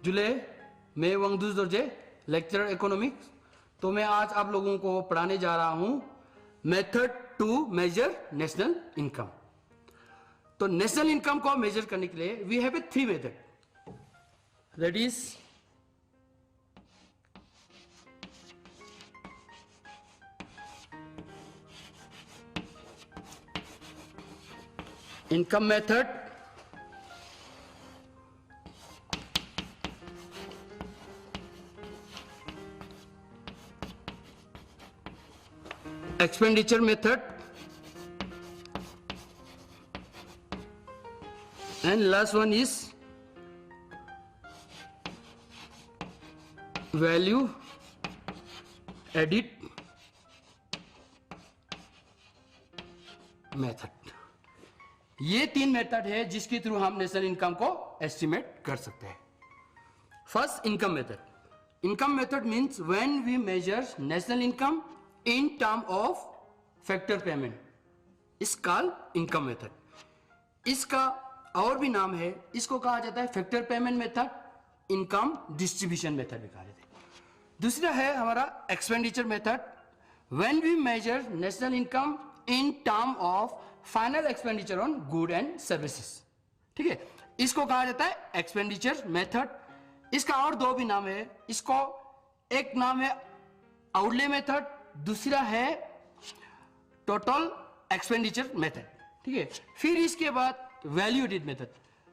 जुले मैं वंगदुस दर्जे लेक्चरर इकोनॉमिक्स। तो मैं आज आप लोगों को पढ़ाने जा रहा हूं method to measure national income. तो नेशनल इनकम को मेजर करने के लिए we have a 3 method, that is income method, expenditure method, and last one is value added method. ये 3 मेथड है जिसके थ्रू हम नेशनल इनकम को एस्टिमेट कर सकते हैं। First, income method. Income method means when we measure national income in term of factor payment is called income method। इसका और भी नाम है, इसको कहा जाता है factor payment method, income distribution method भी कहा जाता है। दूसरा है हमारा expenditure method, when we measure national income in term of final expenditure on good and services. ठीक है, इसको कहा जाता है एक्सपेंडिचर मेथड। इसका और 2 भी नाम है, इसको एक नाम है आउटले मेथड, दूसरा है टोटल एक्सपेंडिचर मेथड। ठीक है, फिर इसके बाद value added method.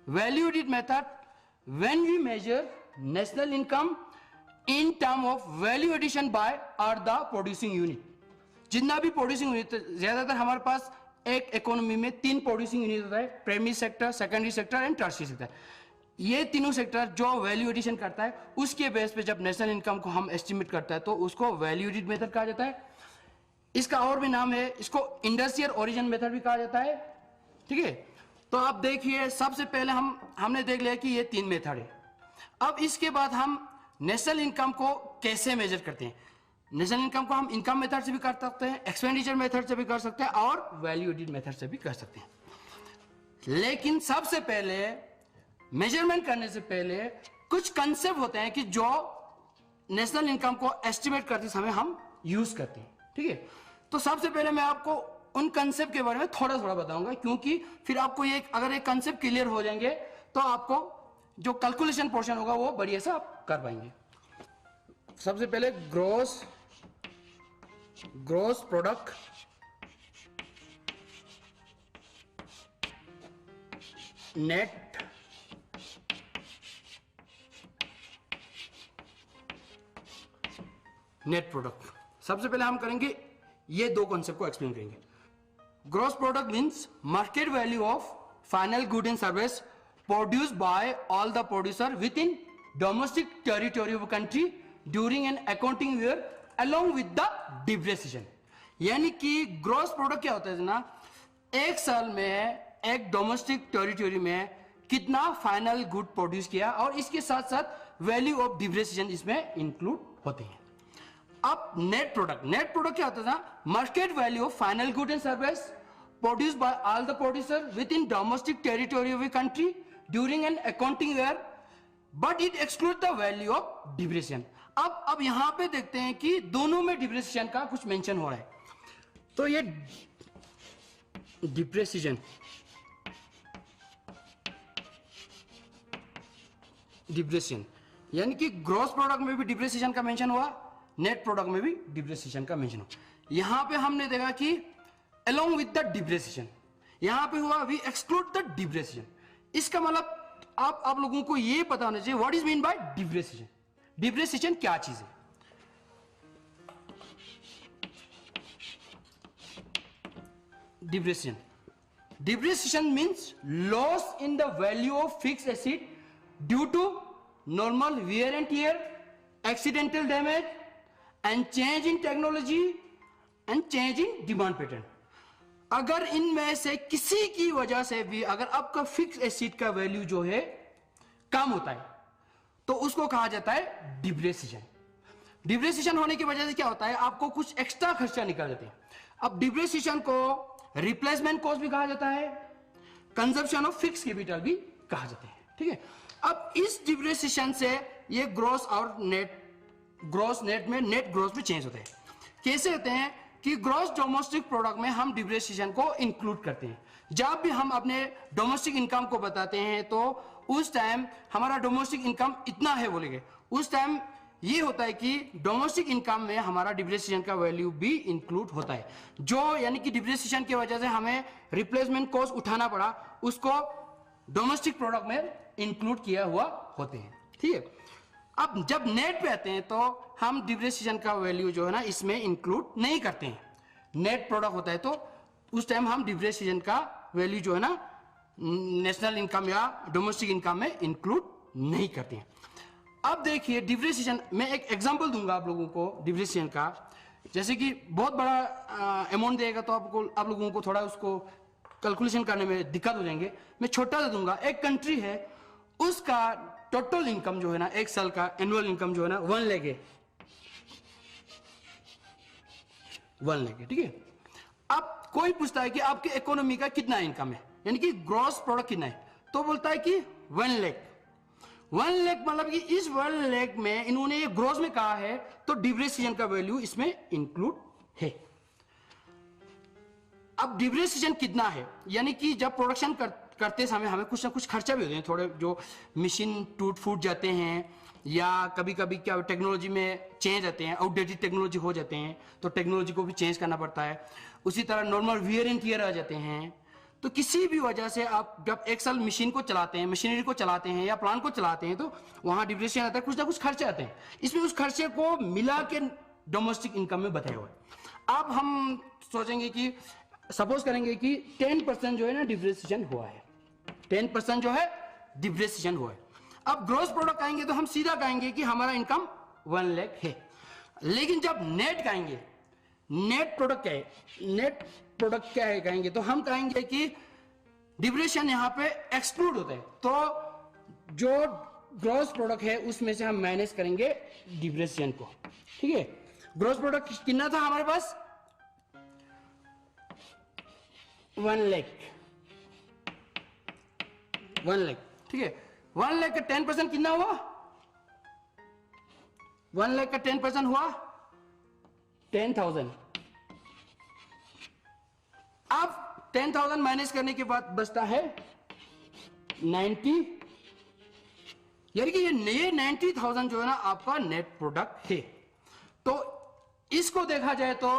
Value added method when we measure national income in term of value addition by are the producing unit. जितना भी प्रोड्यूसिंग यूनिट, ज्यादातर हमारे पास एक इकोनॉमी में 3 प्रोड्यूसिंग यूनिट होता है, primary sector, secondary sector and tertiary sector. ये तीनों सेक्टर जो वैल्यू एडिशन करता है उसके बेस पे जब नेशनल इनकम को हम एस्टिमेट करता है तो उसको वैल्यू एडिड मेथड कहा जाता है। इसका और भी नाम है, इसको इंडस्ट्रियल ओरिजिन मेथड भी कहा जाता है। ठीक है, तो आप देखिए सबसे पहले हमने देख लिया कि ये 3 मेथड है। अब इसके बाद हम नेशनल इनकम को कैसे मेजर करते हैं। नेशनल इनकम को हम इनकम मेथड से भी कर सकते हैं, एक्सपेंडिचर मेथड से भी कर सकते हैं और वैल्यू एडिड मेथड से भी कर सकते हैं। लेकिन सबसे पहले मेजरमेंट करने से पहले कुछ कंसेप्ट होते हैं कि जो नेशनल इनकम को एस्टिमेट करते समय हम यूज करते हैं। ठीक है, तो सबसे पहले मैं आपको उन कंसेप्ट के बारे में थोड़ा थोड़ा बताऊंगा, क्योंकि फिर आपको ये अगर एक कंसेप्ट क्लियर हो जाएंगे तो आपको जो कैलकुलेशन पोर्शन होगा वो बढ़िया से आप कर पाएंगे। सबसे पहले ग्रोस प्रोडक्ट, नेट प्रोडक्ट। सबसे पहले हम करेंगे ये 2 कॉन्सेप्ट को एक्सप्लेन करेंगे। Gross product means market value of final good and service produced by all the producer with in domestic territory of country during an accounting year along with the depreciation. यानी कि gross product क्या होता है ना, एक साल में एक डोमेस्टिक टेरिटरी में कितना फाइनल गुड प्रोड्यूस किया और इसके साथ साथ वैल्यू ऑफ डिप्रिसिएशन इसमें इंक्लूड होते हैं। अब नेट प्रोडक्ट क्या होता है ना, market value of final good and service produced by all the producer with in domestic territory of a country during an accounting year but it exclude the value of depreciation. अब यहां पे देखते हैं कि दोनों में डिप्रिसिएशन का कुछ मेंशन हो रहा है। तो ये डिप्रिसिएशन यानी कि ग्रॉस प्रोडक्ट में भी डिप्रिसिएशन का मेंशन हुआ, नेट प्रोडक्ट में भी डिप्रिसिएशन का मेंशन हुआ। यहां पे हमने देखा कि अलोंग विद द डिप्रिसिएशन, यहां पे हुआ वी एक्सक्लूड द डिप्रिसिएशन। इसका मतलब आप लोगों को ये पता होना चाहिए what is mean by depreciation. Depreciation क्या चीज है। Depreciation means loss in the value of fixed asset due to normal wear and tear, accidental damage and change in technology and change in demand pattern. अगर इनमें से किसी की वजह से भी अगर आपका फिक्स एसेट का वैल्यू जो है कम होता है तो उसको कहा जाता है डिप्रिसिएशन। डिप्रिसिएशन होने की वजह से क्या होता है, आपको कुछ एक्स्ट्रा खर्चा निकल जाते हैं। अब डिप्रिसिएशन को रिप्लेसमेंट कॉस्ट भी कहा जाता है, कंजप्शन ऑफ फिक्स कैपिटल भी कहा जाता है। ठीक है। अब इस डिप्रिसिएशन से ये ग्रॉस और नेट में नेट ग्रॉस में चेंज होते हैं। कैसे होते हैं कि ग्रॉस डोमेस्टिक प्रोडक्ट में हम डिप्रिसिएशन को इंक्लूड करते हैं। जब भी हम अपने डोमेस्टिक इनकम को बताते हैं तो उस टाइम हमारा डोमेस्टिक इनकम इतना है बोलेंगे, उस टाइम ये होता है कि डोमेस्टिक इनकम में हमारा डिप्रिसिएशन का वैल्यू भी इंक्लूड होता है, जो यानी कि डिप्रिसिएशन की वजह से हमें रिप्लेसमेंट कॉस्ट उठाना पड़ा, उसको डोमेस्टिक प्रोडक्ट में इंक्लूड किया हुआ होते हैं। ठीक है। अब जब नेट पे आते हैं तो हम डिप्रिसिएशन का वैल्यू जो है ना इसमें इंक्लूड नहीं करते हैं। नेट प्रोडक्ट होता है तो उस टाइम हम डिप्रिसिएशन का वैल्यू जो है ना नेशनल इनकम या डोमेस्टिक इनकम में इंक्लूड नहीं करते हैं। अब देखिए डिप्रिसिएशन, मैं एक एग्जांपल दूंगा आप लोगों को डिप्रिसिएशन का। जैसे कि बहुत बड़ा अमाउंट देगा तो आप लोगों को थोड़ा उसको कैलकुलेशन करने में दिक्कत हो जाएंगे। मैं छोटा सा दूंगा। एक कंट्री है, उसका टोटल इनकम जो है ना एक साल का एनुअल इनकम जो है ना 1 लाख है, 1 लाख है। ठीक है। अब कोई पूछता है कि आपके इकोनॉमी का कितना इनकम है, यानी कि ग्रॉस प्रोडक्ट कितना है, तो बोलता है कि 1 लाख। 1 लाख मतलब कि इस 1 लाख में इन्होंने ये ग्रॉस में कहा है तो डिप्रिसिएशन का वैल्यू इसमें इंक्लूड है। अब डिप्रिसिएशन कितना है, यानी कि जब प्रोडक्शन करते समय हमें कुछ ना कुछ खर्चा भी होते हैं, थोड़े जो मशीन टूट फूट जाते हैं या कभी कभी क्या टेक्नोलॉजी में चेंज आते हैं, आउटडेटेड टेक्नोलॉजी हो जाते हैं तो टेक्नोलॉजी को भी चेंज करना पड़ता है। उसी तरह नॉर्मल वियर एंड टियर आ जाते हैं। तो किसी भी वजह से आप जब एक साल मशीन को चलाते हैं, मशीनरी को चलाते हैं या प्लांट को चलाते हैं तो वहां डिप्रिसिएशन आता है, कुछ ना कुछ खर्चे आते हैं। इसमें उस खर्चे को मिला के डोमेस्टिक इनकम में बताया हुआ है। अब हम सोचेंगे कि सपोज करेंगे कि 10% जो है ना डिप्रिसिएशन हुआ है, 10% जो है डिप्रिसिएशन हुआ है। अब ग्रॉस प्रोडक्ट आएंगे तो हम सीधा कहेंगे कि हमारा इनकम 1 लाख है। लेकिन जब नेट कहेंगे, नेट प्रोडक्ट क्या है, नेट प्रोडक्ट क्या है कहेंगे तो हम कहेंगे कि डिप्रिसिएशन यहां पे एक्सक्लूड होता है, तो जो ग्रॉस प्रोडक्ट है उसमें से हम माइनस करेंगे डिप्रिसिएशन को। ठीक है। ग्रॉस प्रोडक्ट कितना था हमारे पास, 1 लाख, 1 लाख। ठीक है। 1 लाख का 10% कितना हुआ, 1 लाख का 10% हुआ 10,000। अब 10,000 माइनस करने के बाद बचता है 90, यानी कि ये 90,000 जो है ना आपका नेट प्रोडक्ट है। तो इसको देखा जाए तो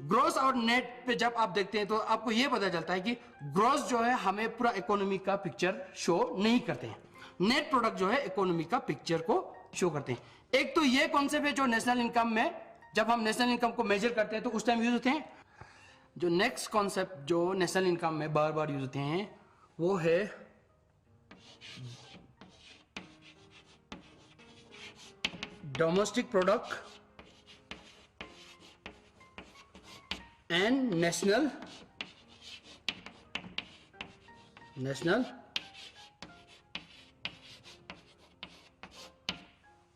ग्रॉस और नेट पे जब आप देखते हैं तो आपको यह पता चलता है कि ग्रॉस जो है हमें पूरा इकोनॉमी का पिक्चर शो नहीं करते हैं, नेट प्रोडक्ट जो है इकोनॉमी का पिक्चर को शो करते हैं। एक तो ये कॉन्सेप्ट है जो नेशनल इनकम में जब हम नेशनल इनकम को मेजर करते हैं तो उस टाइम यूज होते हैं। जो नेक्स्ट कॉन्सेप्ट जो नेशनल इनकम में बार बार यूज होते हैं वो है domestic product and national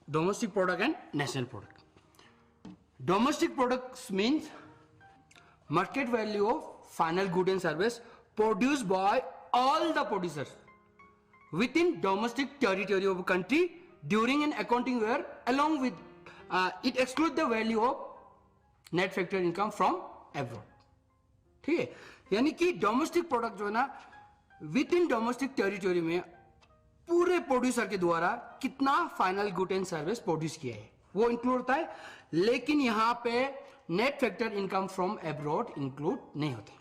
domestic product and national product. Domestic products means market value of final good and service produced by all the producers within domestic territory of a country during an accounting year, along with it excludes the value of net factor income from abroad. ठीक है। यानी कि domestic product जो है ना with in domestic territory में पूरे producer के द्वारा कितना final good and service produce किया है वो इंक्लूड होता है, लेकिन यहां पे net factor income from abroad include नहीं होते।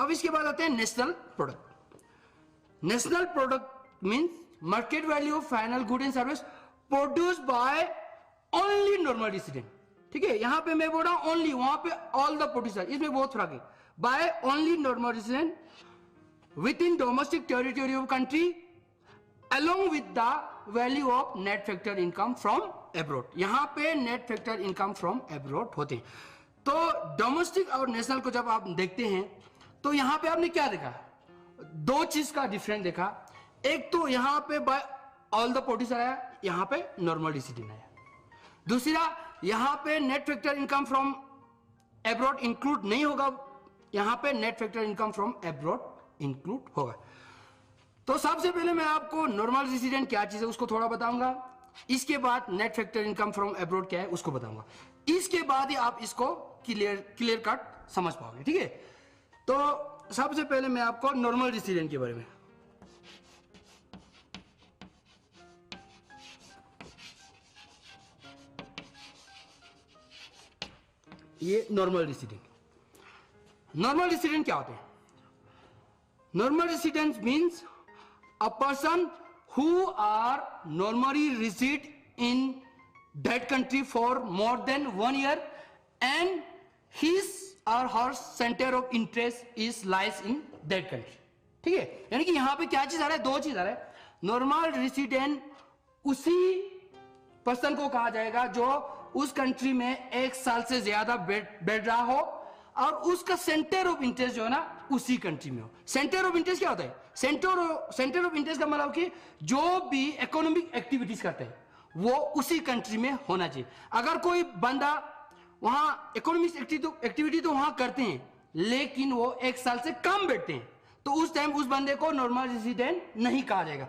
अब इसके बाद आते हैं national product. National product means market value of final good and service produce by only normal resident. ठीक है। यहां पे मैं बोल रहा हूं ओनली, वहां पे ऑल द प्रोड्यूसर, इसमें बहुत फर्क है। By only normal resident within domestic territory of country along with the value of net factor income from abroad। यहां पे net factor income from abroad होते हैं। तो डोमेस्टिक और नेशनल को जब आप देखते हैं तो यहां पे आपने क्या देखा, दो चीज का डिफरेंस देखा। एक तो यहां पे बाय ऑल द प्रोड्यूसर आया, यहां पे नॉर्मल रेसिडेंट आया। दूसरा यहां पे net factor income from abroad include नहीं होगा, यहां पे net factor income from abroad include होगा। तो सबसे पहले मैं आपको नॉर्मल रेसिडेंट क्या चीज है उसको थोड़ा बताऊंगा, इसके बाद net factor income from abroad क्या है उसको बताऊंगा, इसके बाद ही आप इसको क्लियर कट समझ पाओगे, ठीक है। तो सबसे पहले मैं आपको नॉर्मल रेसिडेंट के बारे में, ये नॉर्मल रेसिडेंट क्या होते हैं? Normal resident means a person who are normally reside in that country for more than 1 year and his or her center of interest is lies in that country, ठीक है। यानी कि यहां पे क्या चीज आ रहा है, दो चीज आ रहा है। नॉर्मल रेसिडेंट उसी पर्सन को कहा जाएगा जो उस कंट्री में 1 साल से ज्यादा बैठ रहा हो और उसका सेंटर ऑफ इंटरेस्ट जो है ना उसी कंट्री में हो। सेंटर ऑफ इंटरेस्ट क्या होता है? सेंटर ऑफ इंटरेस्ट का मतलब कि जो भी इकोनॉमिक एक्टिविटीज करते हैं वो उसी कंट्री में होना चाहिए। अगर कोई बंदा वहां इकोनॉमिक एक्टिविटी तो वहां करते हैं लेकिन वो 1 साल से कम बैठते हैं तो उस टाइम उस बंदे को नॉर्मल रेसिडेंट नहीं कहा जाएगा।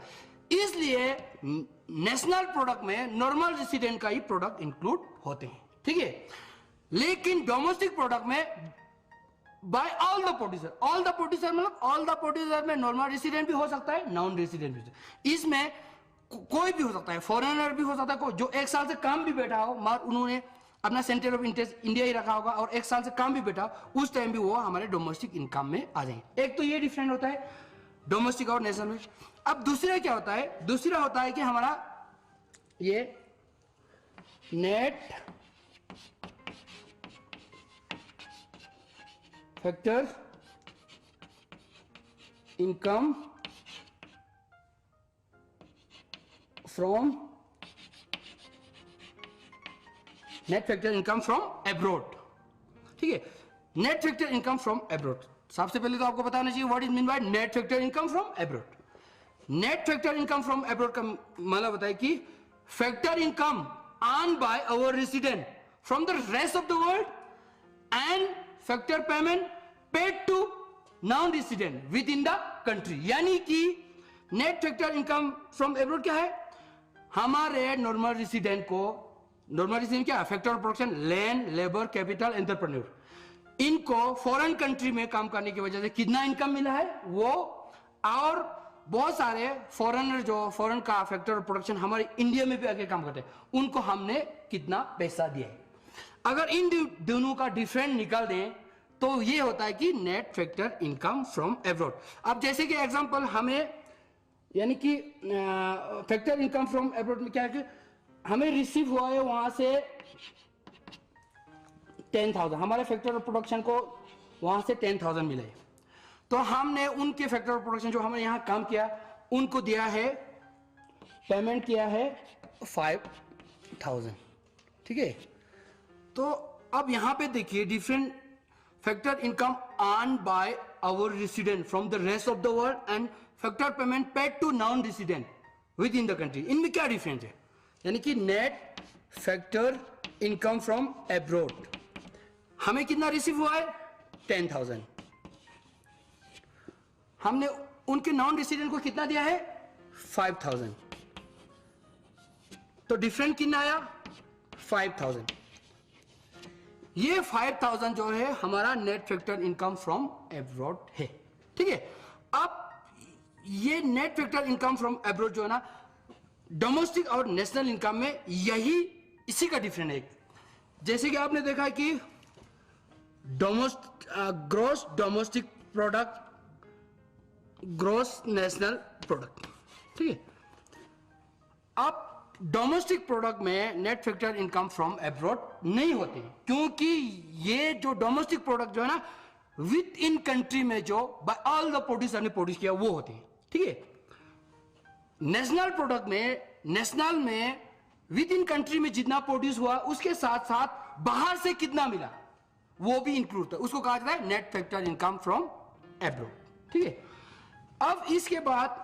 इसलिए नेशनल प्रोडक्ट में नॉर्मल रेसिडेंट का ही प्रोडक्ट इंक्लूड होते हैं, ठीक है। लेकिन डोमेस्टिक प्रोडक्ट में बाय ऑल द प्रोड्यूसर मतलब ऑल द प्रोड्यूसर में नॉर्मल रेसिडेंट भी हो सकता है, नॉन रेसिडेंट भी। इसमें कोई भी हो सकता है, फॉरेनर भी हो सकता है, जो 1 साल से कम भी बैठा हो मगर उन्होंने अपना सेंटर ऑफ इंटरेस्ट इंडिया ही रखा होगा और 1 साल से कम भी बैठा उस टाइम भी वो हमारे डोमेस्टिक इनकम में आ जाएंगे। एक तो ये डिफरेंट होता है डोमेस्टिक और नेशनल में। अब दूसरा क्या होता है? दूसरा होता है कि हमारा ये net factor income from net factor income from abroad, ठीक है। Net factor income from abroad, सबसे पहले तो आपको बताना चाहिए what is mean by net factor income from abroad. Net factor income from abroad का मतलब होता है कि factor income earn by our resident from the rest of the world and factor payment paid to non resident within the country. यानी कि net factor income from abroad क्या है? हमारे नॉर्मल रेसिडेंट को, नॉर्मल रेसिडेंट क्या है? Factor of production, land, labour, capital, entrepreneur, इनको foreign country में काम करने की वजह से कितना इनकम मिला है वो, और बहुत सारे फॉरेनर जो फॉरेन का फैक्टर ऑफ प्रोडक्शन हमारे इंडिया में भी आके काम करते हैं उनको हमने कितना पैसा दिया है। अगर इन दोनों का डिफरेंस निकाल दें तो ये होता है कि net factor income from abroad. अब जैसे कि एग्जांपल हमें, यानी कि फैक्टर इनकम फ्रॉम अब्रॉड में क्या है कि हमें रिसीव हुआ है वहां से 10,000, हमारे फैक्टर ऑफ प्रोडक्शन को वहां से 10,000 मिले, तो हमने उनके फैक्टर ऑफ प्रोडक्शन जो हमने यहां काम किया उनको दिया है, पेमेंट किया है 5,000, ठीक है। तो अब यहां पे देखिए different factor income earn by our resident from the rest of the world and factor payment paid to non resident within the country, इनमें क्या डिफरेंस है? यानी कि net factor income from abroad हमें कितना रिसीव हुआ है? 10,000। हमने उनके नॉन रेसिडेंट को कितना दिया है? 5,000। तो डिफरेंट कितना आया? 5,000। ये 5,000 जो है हमारा net factor income from abroad है, ठीक है। अब ये net factor income from abroad जो है ना डोमेस्टिक और नेशनल इनकम में यही इसी का डिफरेंस है। जैसे कि आपने देखा कि gross domestic product, gross national product, ठीक है। अब डोमेस्टिक प्रोडक्ट में net factor income from abroad नहीं होते क्योंकि ये जो डोमेस्टिक प्रोडक्ट जो है ना विद इन कंट्री में जो बाय ऑल द प्रोड्यूसर ने प्रोड्यूस किया वो होते हैं, ठीक है। नेशनल प्रोडक्ट में, नेशनल में विद इन कंट्री में जितना प्रोड्यूस हुआ उसके साथ साथ बाहर से कितना मिला वो भी इंक्लूड था, उसको कहा जाता है net factor income from abroad, ठीक है। अब इसके बाद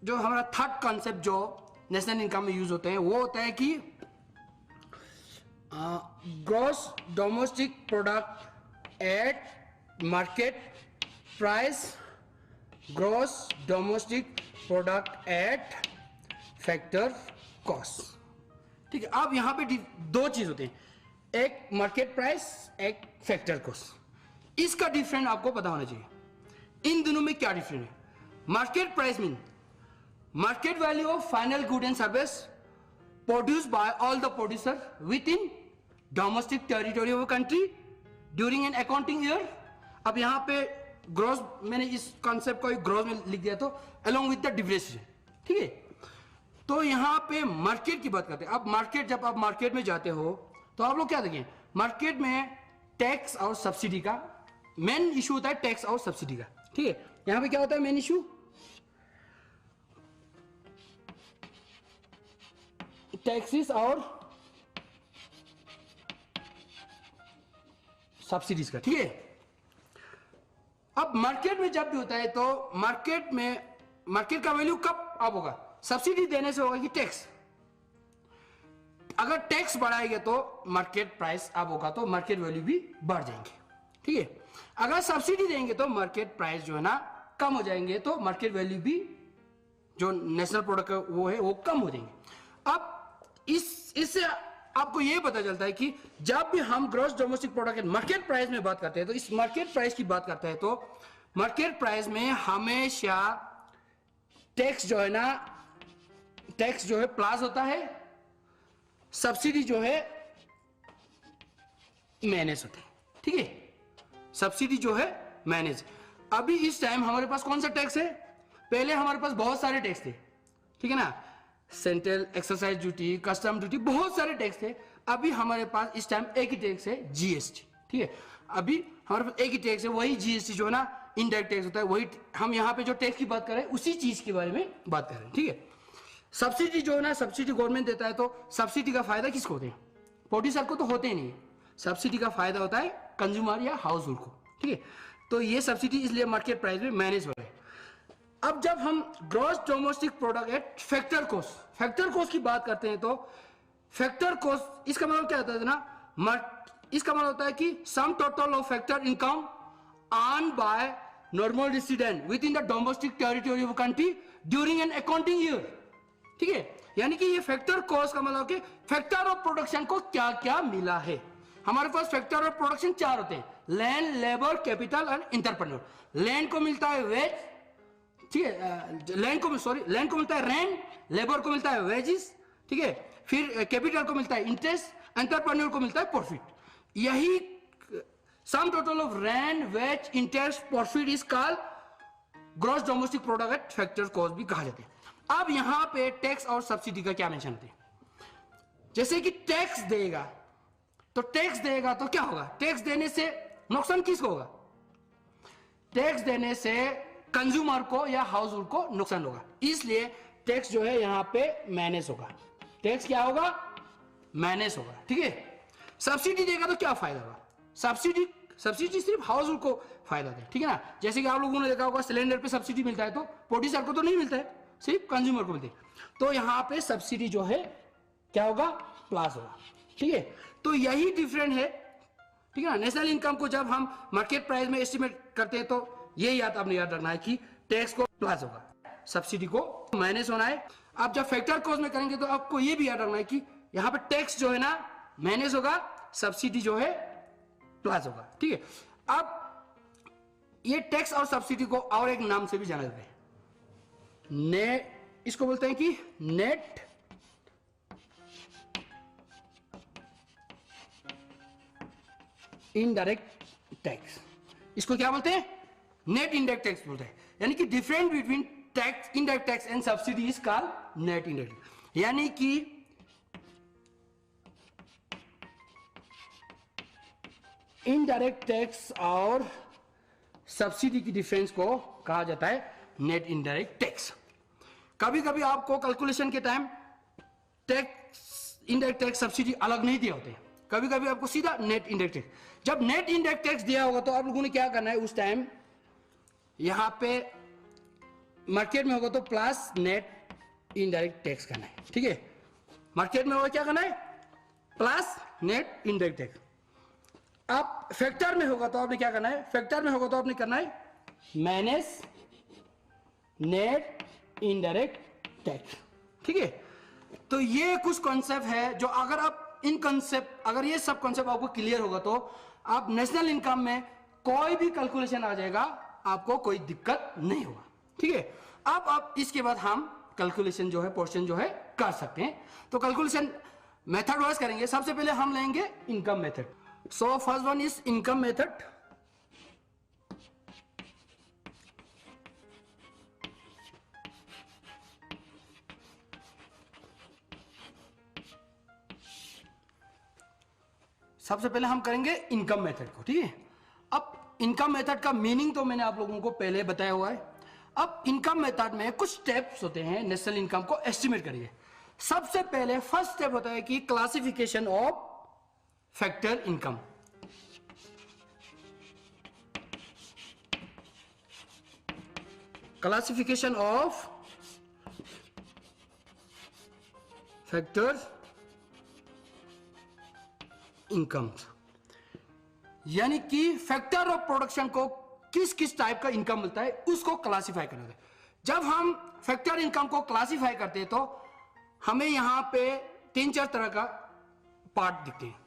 जो हमारा थर्ड कॉन्सेप्ट जो नेशनल इनकम में यूज होते हैं वो होता है कि gross domestic product eight market price gross domestic product at factor cost. ठीक है, अब यहां पे दो चीज होते हैं, एक मार्केट प्राइस, एक फैक्टर कॉस्ट। इसका डिफरेंस आपको पता होना चाहिए। इन दोनों में क्या डिफरेंस है? Market price mean market value of final good and service produced by all the producer with in domestic territory of country during an accounting year. अब यहां पे ग्रॉस, मैंने इस कॉन्सेप्ट को ग्रॉस में लिख दिया तो अलोंग विद द डिप्रिसिएशन। ठीक है, तो यहां पे मार्केट की बात करते हैं। अब मार्केट, जब आप मार्केट में जाते हो तो आप लोग क्या देखें, मार्केट में टैक्स और सब्सिडी का मेन इशू होता है, टैक्स और सब्सिडी का। ठीक है, यहां पे क्या होता है मेन इशू? टैक्सेस और सब्सिडीज का। ठीक है, अब मार्केट में जब भी होता है तो मार्केट का वैल्यू कब अप होगा? सब्सिडी देने से होगा कि टैक्स? अगर टैक्स बढ़ाएंगे तो मार्केट प्राइस अप होगा, तो मार्केट वैल्यू भी बढ़ जाएंगे। ठीक है, अगर सब्सिडी देंगे तो मार्केट प्राइस जो है ना कम हो जाएंगे, तो मार्केट वैल्यू भी जो नेशनल प्रोडक्ट वो है वो कम हो जाएंगे। अब इससे आपको यह पता चलता है कि जब भी हम gross domestic product market price में बात करते हैं, तो इस मार्केट प्राइस की बात करते हैं तो मार्केट प्राइस में हमेशा टैक्स जो है ना, टैक्स जो है प्लस होता है, सब्सिडी जो है मैनेज होता है। ठीक है, सब्सिडी जो है मैनेज। अभी इस टाइम हमारे पास कौन सा टैक्स है? पहले हमारे पास बहुत सारे टैक्स थे, ठीक है ना, central excise duty, custom duty, बहुत सारे टैक्स थे। अभी हमारे पास इस टाइम एक ही टैक्स है, जीएसटी। ठीक है, अभी हमारे पास एक ही टैक्स है, वही जीएसटी जो है ना इनडायरेक्ट टैक्स होता है। वही हम यहाँ पे जो टैक्स की बात कर रहे हैं उसी चीज के बारे में बात कर रहे हैं। ठीक है, सब्सिडी जो है ना, सब्सिडी गवर्नमेंट देता है, तो सब्सिडी का फायदा किसको होते हैं? प्रोड्यूसर को तो होते ही नहीं। सब्सिडी का फायदा होता है कंज्यूमर या हाउस होल्ड को। ठीक है, तो ये सब्सिडी इसलिए मार्केट प्राइस में मैनेज हो रहा है। अब जब हम gross domestic product at factor cost की बात करते हैं तो फैक्टर कॉस्ट, इसका मतलब क्या होता है ना, इसका मतलब होता है कि सम total of factor income earn by normal resident within the domestic territory of country during an accounting year. ठीक है, यानी कि ये फैक्टर कॉस्ट का मतलब कि फैक्टर ऑफ प्रोडक्शन को क्या क्या मिला है। हमारे पास फैक्टर ऑफ प्रोडक्शन चार होते हैं, land, labour, capital and entrepreneur. Land को मिलता है वेज, ठीक है, लैंड को मिलता है रेंट, लेबर को मिलता है वेजेस, ठीक है, फिर कैपिटल को मिलता है इंटरेस्ट, एंटरप्रेन्योर को मिलता है प्रॉफिट। यही sum total of rent, wage, interest, profit is called gross domestic product at factor cost भी कहा जाता है। अब यहां पे टैक्स और सब्सिडी का क्या मेंशन होते हैं? जैसे कि टैक्स देगा तो क्या होगा? टैक्स देने से नुकसान किसको होगा? टैक्स देने से कंज्यूमर को या हाउस होल्ड को नुकसान होगा, इसलिए टैक्स जो है यहां पे मैनेज होगा। टैक्स क्या होगा? मैनेज होगा। ठीक है, सब्सिडी देगा तो क्या फायदा होगा? सब्सिडी सिर्फ हाउस होल्ड को फायदा है। ठीक है ना, जैसे कि आप लोगों ने देखा होगा सिलेंडर पे सब्सिडी मिलता है, तो प्रोड्यूसर को तो नहीं मिलता है, सिर्फ कंज्यूमर को मिलती है। तो यहां पे सब्सिडी जो है क्या होगा? प्लस होगा। ठीक है, तो यही डिफरेंट है। ठीक है ना, नेशनल इनकम को जब हम मार्केट प्राइस में एस्टिमेट करते हैं तो ये आपने याद रखना है कि टैक्स को प्लस होगा, सब्सिडी को माइनस होना है। आप जब फैक्टर कॉस्ट में करेंगे तो आपको ये भी याद रखना है कि यहां पे टैक्स जो है ना माइनस होगा, सब्सिडी जो है प्लस होगा। ठीक है, अब ये टैक्स और सब्सिडी को और एक नाम से भी जाना जाता है, नेट, इसको बोलते हैं कि नेट इनडायरेक्ट टैक्स। इसको क्या बोलते हैं? नेट इनडायरेक्ट टैक्स बोलते हैं। यानी कि difference between tax, indirect tax and subsidy is called net indirect. यानी कि इनडायरेक्ट टैक्स और सब्सिडी की डिफरेंस को कहा जाता है नेट इनडायरेक्ट टैक्स। कभी कभी आपको कैलकुलेशन के time tax, indirect tax, subsidy अलग नहीं दिए होते, कभी कभी आपको सीधा नेट इनडायरेक्ट टैक्स। जब नेट इनडायरेक्ट टैक्स दिया होगा तो आप लोगों ने क्या करना है उस टाइम, यहां पे मार्केट में होगा तो प्लस नेट इनडायरेक्ट टैक्स करना है। ठीक है, मार्केट में होगा क्या करना है? Plus net indirect tax. अब फैक्टर में होगा तो आपने क्या करना है? फैक्टर में होगा तो आपने करना है माइनस नेट इनडायरेक्ट टैक्स। ठीक है, तो ये कुछ कॉन्सेप्ट है जो अगर आप इन कॉन्सेप्ट, अगर ये सब कॉन्सेप्ट आपको क्लियर होगा तो आप नेशनल इनकम में कोई भी कैलकुलेशन आ जाएगा, आपको कोई दिक्कत नहीं होगा। ठीक है, अब आप इसके बाद हम कैलकुलेशन जो है, पोर्शन जो है कर सकते हैं। तो कैलकुलेशन मेथड वाइज करेंगे। सबसे पहले हम लेंगे income method. So first one is income method. सबसे पहले हम करेंगे इनकम मेथड को। ठीक है, अब इनकम मेथड का मीनिंग तो मैंने आप लोगों को पहले बताया हुआ है। अब इनकम मेथड में कुछ स्टेप्स होते हैं नेशनल इनकम को एस्टिमेट करिए। सबसे पहले फर्स्ट स्टेप होता है कि classification of factor income. Classification of factor income, यानी कि फैक्टर ऑफ प्रोडक्शन को किस किस टाइप का इनकम मिलता है उसको क्लासिफाई करना है। जब हम फैक्टर इनकम को क्लासिफाई करते हैं तो हमें यहां पे 3-4 तरह का पार्ट दिखते हैं।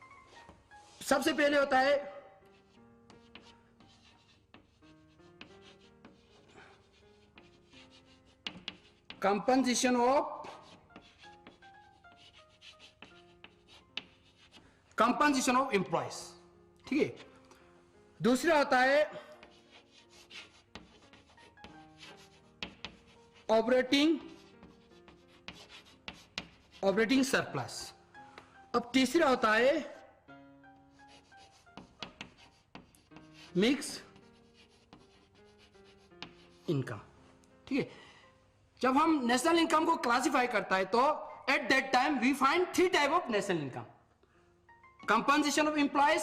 सबसे पहले होता है कंपनसेशन ऑफ एम्प्लॉयज। ठीक है, दूसरा होता है ऑपरेटिंग सरप्लस। अब तीसरा होता है मिक्स इनकम। ठीक है, जब हम नेशनल इनकम को क्लासिफाई करता है तो at that time we find 3 type of national income: compensation of employees,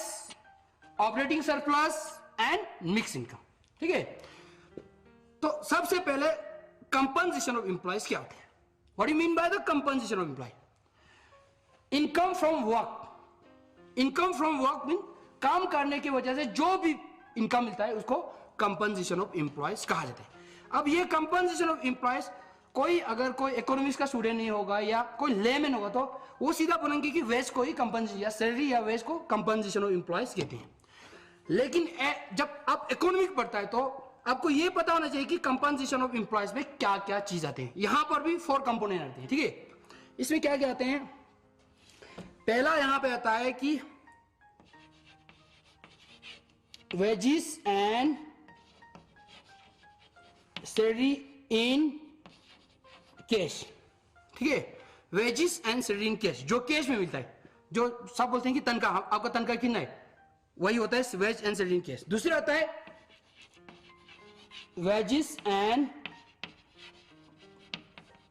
operating surplus and mix income. ठीक है, तो सबसे पहले कंपनसेशन ऑफ एम्प्लॉयज क्या होता है? What you mean by the compensation of employee? Income from work. Income from work mean काम करने की वजह से जो भी इनकम मिलता है उसको कंपनसेशन ऑफ एम्प्लॉयज कहा जाता है। अब ये कंपनसेशन ऑफ एम्प्लॉयज अगर कोई इकोनॉमिक्स का स्टूडेंट नहीं होगा या कोई लेमैन होगा तो वो सीधा बोलेंगे कि वेज को ही कंपनसेशन या सैलरी या वेज को कंपनसेशन ऑफ एम्प्लॉयज कहते हैं। लेकिन जब आप इकोनॉमिक पढ़ता है तो आपको ये पता होना चाहिए कि कंपनसेशन ऑफ एम्प्लॉयज में क्या क्या चीज आते हैं। यहां पर भी 4 कंपोनेंट आते हैं। ठीक है, इसमें क्या क्या आते हैं? पहला यहां पे आता है कि wages and salary in cash. ठीक है, wages and salary in cash, जो कैश में मिलता है, जो सब बोलते हैं कि तनख्वाह, आपका तनख्वाह कितना है, वही होता है wage and salary in cash. दूसरा आता है wages and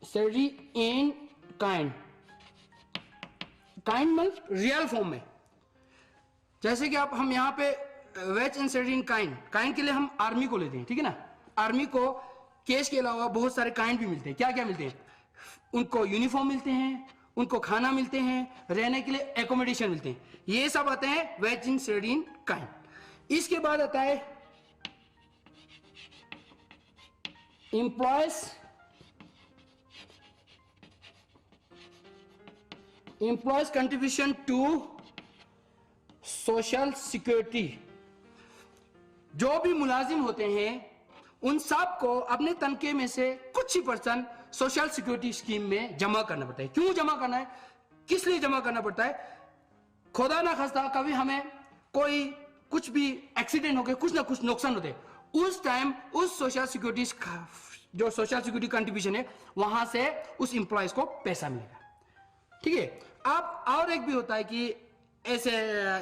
salary in kind. Kind मतलब रियल फॉर्म में, जैसे कि हम यहां पे wage and salary in kind के लिए हम आर्मी को लेते हैं। ठीक है ना, आर्मी को कैश के अलावा बहुत सारे काइंड भी मिलते हैं। क्या क्या मिलते हैं? उनको यूनिफॉर्म मिलते हैं, उनको खाना मिलते हैं, रहने के लिए एकोमोडेशन मिलते हैं। ये सब आते हैं wage in salary in kind. इसके बाद आता है employees contribution to social security. जो भी मुलाजिम होते हैं उन सब को अपने तनख्वाह में से कुछ ही % सोशल सिक्योरिटी स्कीम में जमा करना पड़ता है। क्यों जमा करना है, किस लिए जमा करना पड़ता है? खुदा ना खास्ता कभी हमें कोई कुछ भी एक्सीडेंट हो गया, कुछ ना कुछ नुकसान होते हैं, उस टाइम उस सोशल सिक्योरिटी, जो सोशल सिक्योरिटी कंट्रीब्यूशन है, वहां से उस एम्प्लॉयज को पैसा मिलेगा। ठीक है, अब और एक भी होता है कि ऐसे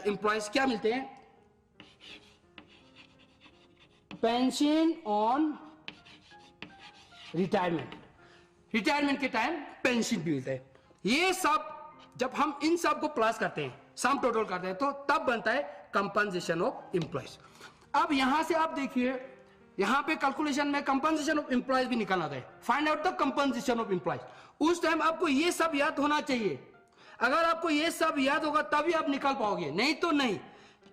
एम्प्लॉयज क्या मिलते हैं? पेंशन ऑन रिटायरमेंट के टाइम पेंशन भी मिलता है। ये सब जब हम इन सब को प्लस करते हैं, सम टोटल करते हैं, तो तब बनता है कंपनसेशन ऑफ एम्प्लॉयज। अब यहां से आप देखिए, यहां पे कैलकुलेशन में कंपनसेशन ऑफ एम्प्लॉयज भी निकालना है। Find out the compensation of employees. उस टाइम आपको ये सब याद होना चाहिए। अगर आपको ये सब याद होगा तभी आप निकाल पाओगे, नहीं तो नहीं।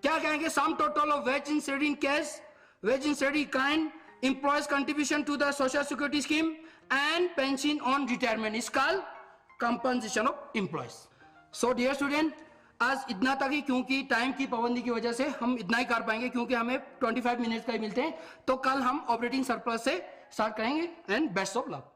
क्या कहेंगे? सम total of ways in salary in cash, veg in salary kind, employees contribution to the social security scheme and pension on retirement is called compensation of employees. So dear student, आज इतना तक ही, क्योंकि टाइम की पाबंदी की वजह से हम इतना ही कर पाएंगे, क्योंकि हमें 25 मिनट्स का ही मिलते हैं. तो कल हम ऑपरेटिंग सरप्लस से स्टार्ट करेंगे. And best of luck.